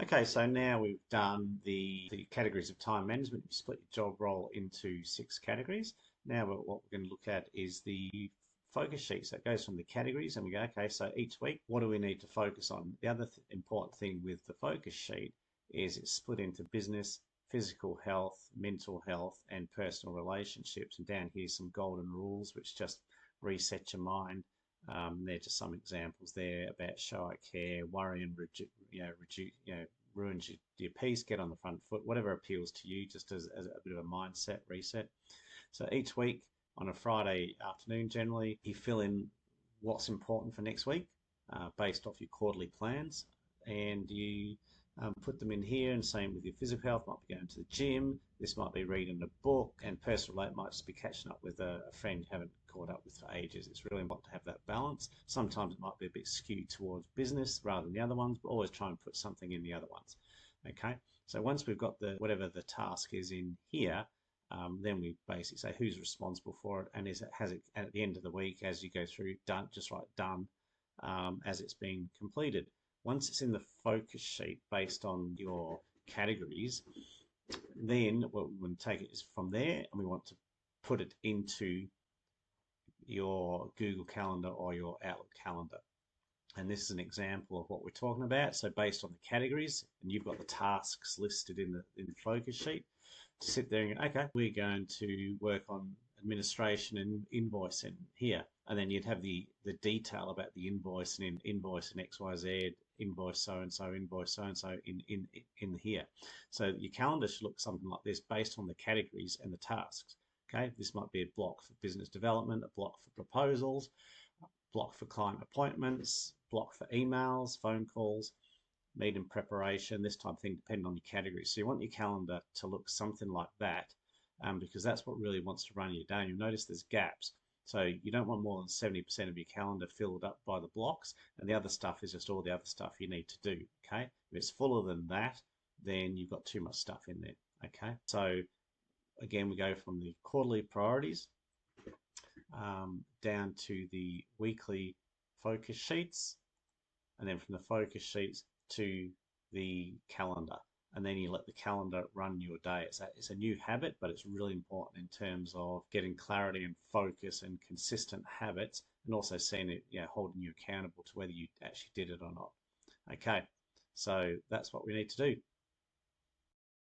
Okay, so now we've done the categories of time management. You split your job role into 6 categories. Now what we're going to look at is the focus sheet. So it goes from the categories and we go, okay, so each week, what do we need to focus on? The other important thing with the focus sheet is it's split into business, physical health, mental health, and personal relationships. And down here, some golden rules, which just reset your mind. They're just some examples there about show I care, worry and ruins your peace, get on the front foot, whatever appeals to you, just as a bit of a mindset reset. So each week on a Friday afternoon, generally, you fill in what's important for next week based off your quarterly plans, and you put them in here. And same with your physical health, might be going to the gym. This might be reading a book, and personal life might just be catching up with a friend you haven't caught up with for ages. It's really important to have that balance. Sometimes it might be a bit skewed towards business rather than the other ones, but always try and put something in the other ones. Okay, so once we've got the whatever the task is in here, then we basically say who's responsible for it, and has it at the end of the week as you go through done, just write done as it's being completed. Once it's in the focus sheet based on your categories, then what we want to take it is from there, and we want to put it into your Google Calendar or your Outlook calendar. And this is an example of what we're talking about. So based on the categories, and you've got the tasks listed in the focus sheet, to sit there and go, okay, we're going to work on administration and invoicing here. And then you'd have the detail about the invoice and invoice and XYZ, invoice so and so, invoice so and so in here. So your calendar should look something like this based on the categories and the tasks. Okay, this might be a block for business development, a block for proposals, a block for client appointments, block for emails, phone calls, meeting preparation, this type of thing, depending on your category. So you want your calendar to look something like that, because that's what really wants to run your day. And you'll notice there's gaps. So you don't want more than 70% of your calendar filled up by the blocks, and the other stuff is just all the other stuff you need to do. Okay, if it's fuller than that, then you've got too much stuff in there. Okay, so again, we go from the quarterly priorities down to the weekly focus sheets, and then from the focus sheets to the calendar. And then you let the calendar run your day. It's a new habit, but it's really important in terms of getting clarity and focus and consistent habits, and also seeing it, holding you accountable to whether you actually did it or not. Okay, so that's what we need to do.